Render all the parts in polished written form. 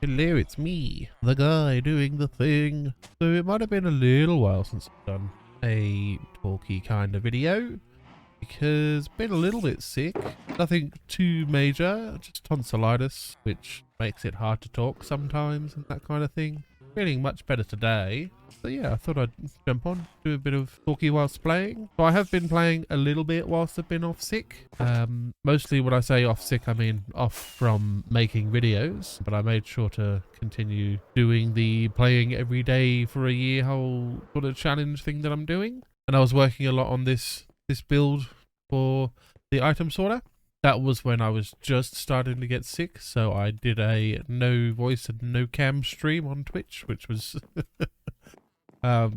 Hello, it's me, the guy doing the thing. So it might have been a little while since I've done a talky kind of video because I've been a little bit sick. Nothing too major, just tonsillitis, which makes it hard to talk sometimes and that kind of thing. Feeling much better today. So yeah, I thought I'd jump on, do a bit of talkie whilst playing. So I have been playing a little bit whilst I've been off sick. Mostly when I say off sick, I mean off from making videos. But I made sure to continue doing the playing every day for a year whole sort of challenge thing that I'm doing. And I was working a lot on this build for the item sorter. That was when I was just starting to get sick, so I did a no voice and no cam stream on Twitch, which was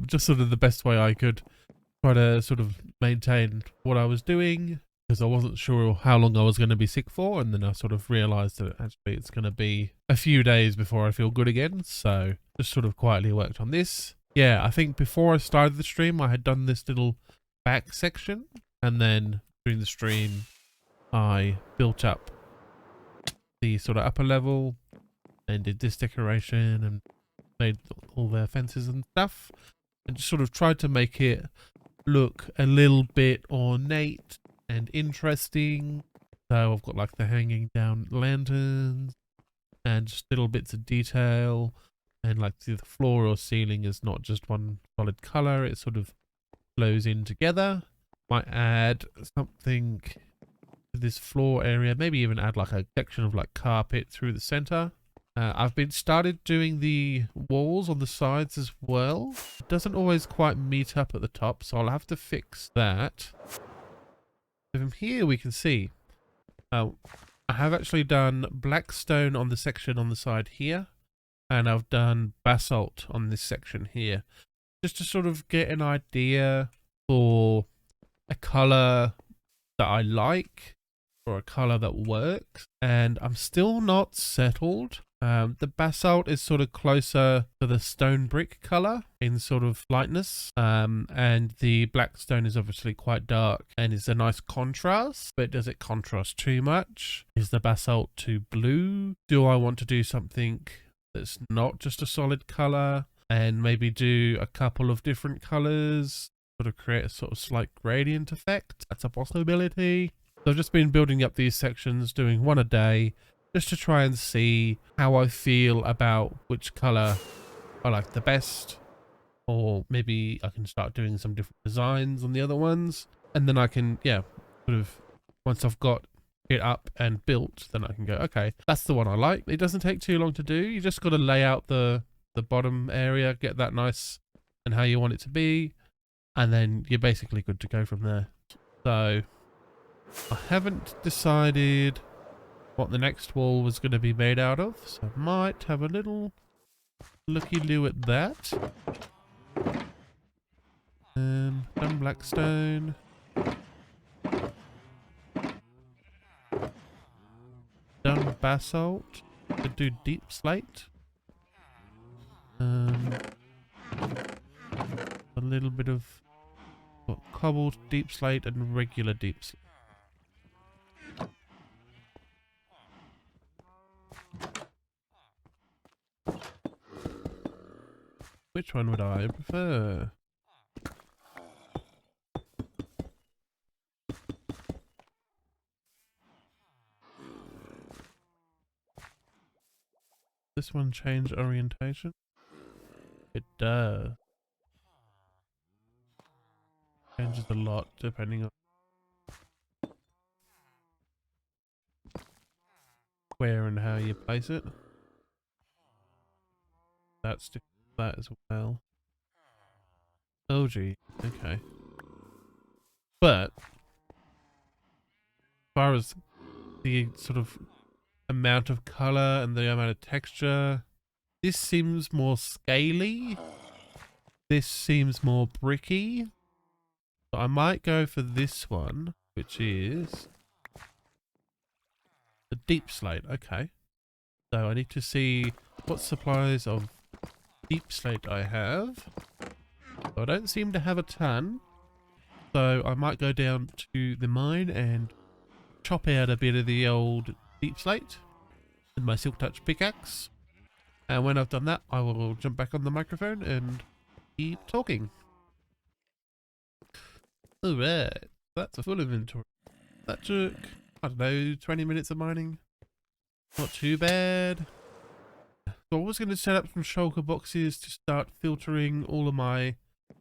just sort of the best way I could try to sort of maintain what I was doing, because I wasn't sure how long I was going to be sick for, and then I sort of realised that actually it's going to be a few days before I feel good again, so just sort of quietly worked on this. Yeah, I think before I started the stream I had done this little back section, and then during the stream I built up the sort of upper level and did this decoration and made all their fences and stuff, and just sort of tried to make it look a little bit ornate and interesting. So I've got like the hanging down lanterns and just little bits of detail, and like the floor or ceiling is not just one solid color, it sort of flows in together. Might add something to this floor area, maybe even add like a section of like carpet through the center. I've been started doing the walls on the sides as well. It doesn't always quite meet up at the top, so I'll have to fix that. From here we can see I have actually done black stone on the section on the side here, and I've done basalt on this section here, just to sort of get an idea for a color that I like, or a color that works. And I'm still not settled. The basalt is sort of closer to the stone brick color in sort of lightness, and the black stone is obviously quite dark and is a nice contrast. But does it contrast too much? Is the basalt too blue? Do I want to do something that's not just a solid color and maybe do a couple of different colors, sort of create a sort of slight gradient effect? That's a possibility. So I've just been building up these sections, doing one a day, just to try and see how I feel about which color I like the best. Or maybe I can start doing some different designs on the other ones, and then I can, yeah, sort of, once I've got it up and built, then I can go, okay, that's the one I like. It doesn't take too long to do. You just got to lay out the bottom area, get that nice and how you want it to be, and then you're basically good to go from there. So I haven't decided what the next wall was going to be made out of, so I might have a little looky-loo at that. Done black stone. Done basalt. Could do deep slate. A little bit of cobbled deep slate and regular deep slate. Which one would I prefer? This one change orientation? It does. Changes a lot depending on where and how you place it. That's that as well. Oh gee, okay. But as far as the sort of amount of color and the amount of texture, this seems more scaly. This seems more bricky. So I might go for this one, which is the deep slate. Okay. So I need to see what supplies of deep slate I have. So I don't seem to have a ton. So I might go down to the mine and chop out a bit of the old deep slate with my silk touch pickaxe. And when I've done that, I will jump back on the microphone and keep talking. Alright, that's a full inventory. That took, I don't know, 20 minutes of mining. Not too bad. So I was going to set up some shulker boxes to start filtering all of my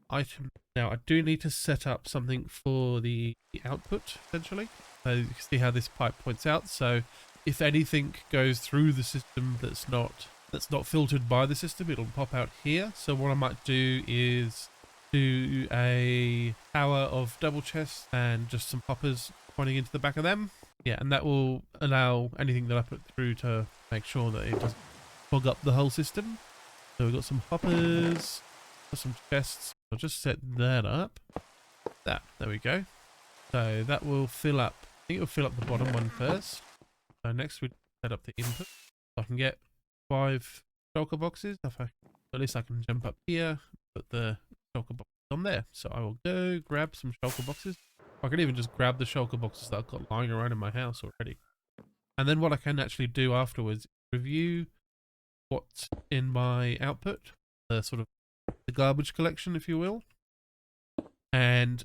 items. Now I do need to set up something for the output, essentially. So you can see how this pipe points out. So if anything goes through the system that's not filtered by the system, it'll pop out here. So what I might do is do a tower of double chests and just some hoppers pointing into the back of them. Yeah, and that will allow anything that I put through to make sure that it doesn't fog up the whole system. So we've got some hoppers, got some chests. I'll just set that up. There we go. So that will fill up. I think it'll fill up the bottom one first. So next we set up the input. So I can get 5 shulker boxes. At least I can jump up here, put the shulker box on there. So I will go grab some shulker boxes. I can even just grab the shulker boxes that I've got lying around in my house already. And then what I can actually do afterwards is review what's in my output, the sort of the garbage collection, if you will. And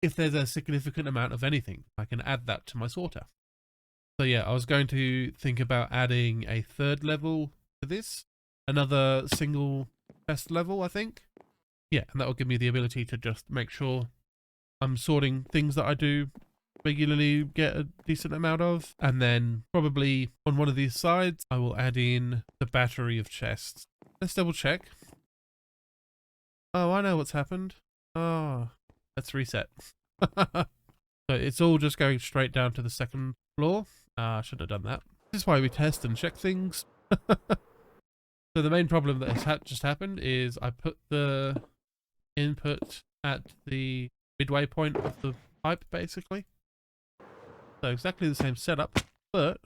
if there's a significant amount of anything, I can add that to my sorter. So yeah, I was going to think about adding a 3rd level to this, another single chest level, I think. Yeah, and that will give me the ability to just make sure I'm sorting things that I do regularly get a decent amount of. And then probably on one of these sides, I will add in the battery of chests. Let's double check. Oh, I know what's happened. Oh, let's reset. So it's all just going straight down to the 2nd floor. I should have done that. This is why we test and check things. So the main problem that has just happened is I put the input at the midway point of the pipe, basically. So exactly the same setup, but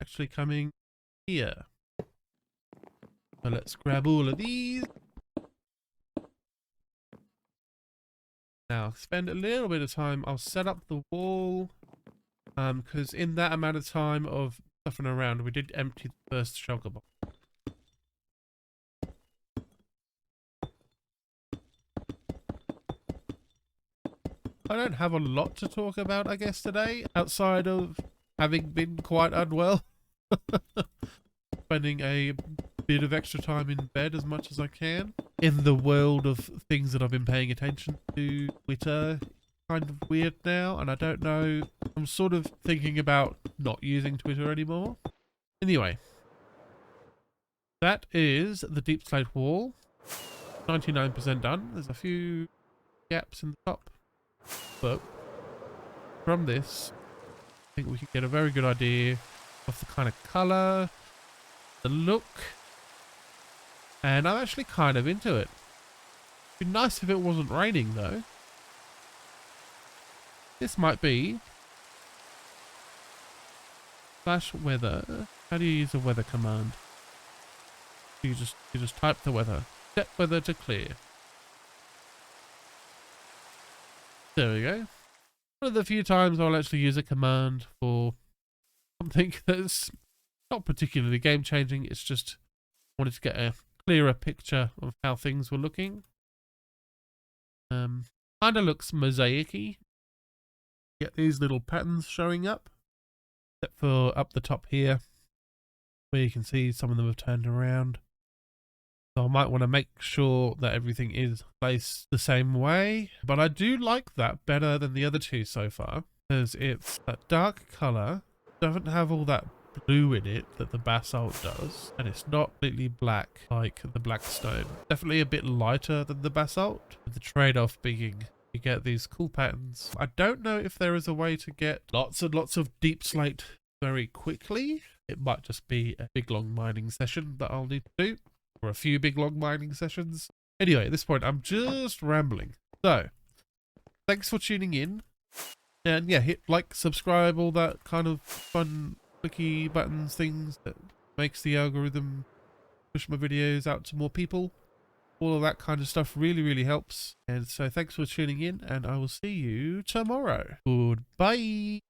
actually coming here. So let's grab all of these. Now spend a little bit of time. I'll set up the wall, because in that amount of time of stuffing around, we did empty the first shulker box. I don't have a lot to talk about, I guess, today, outside of having been quite unwell. Spending a bit of extra time in bed as much as I can. In the world of things that I've been paying attention to, Twitter is kind of weird now, and I don't know. I'm sort of thinking about not using Twitter anymore. Anyway, that is the deep slate wall. 99% done. There's a few gaps in the top. But from this, I think we can get a very good idea of the kind of colour, the look, and I'm actually kind of into it. It'd be nice if it wasn't raining though. This might be slash weather. How do you use a weather command? You just type the weather. Set weather to clear. There we go. One of the few times I'll actually use a command for something that's not particularly game changing. It's just wanted to get a clearer picture of how things were looking. Kind of looks mosaic-y. Get these little patterns showing up, except for up the top here, where you can see some of them have turned around. So I might want to make sure that everything is placed the same way. But I do like that better than the other two so far, because it's that dark colour, doesn't have all that blue in it that the basalt does, and it's not completely black like the black stone. Definitely a bit lighter than the basalt, with the trade-off being you get these cool patterns. I don't know if there is a way to get lots and lots of deep slate very quickly. It might just be a big long mining session that I'll need to do, or a few big long mining sessions. Anyway, at this point I'm just rambling. So thanks for tuning in, and yeah, hit like, subscribe, all that kind of fun clicky buttons things that makes the algorithm push my videos out to more people. All of that kind of stuff really helps. And so thanks for tuning in, and I will see you tomorrow. Goodbye.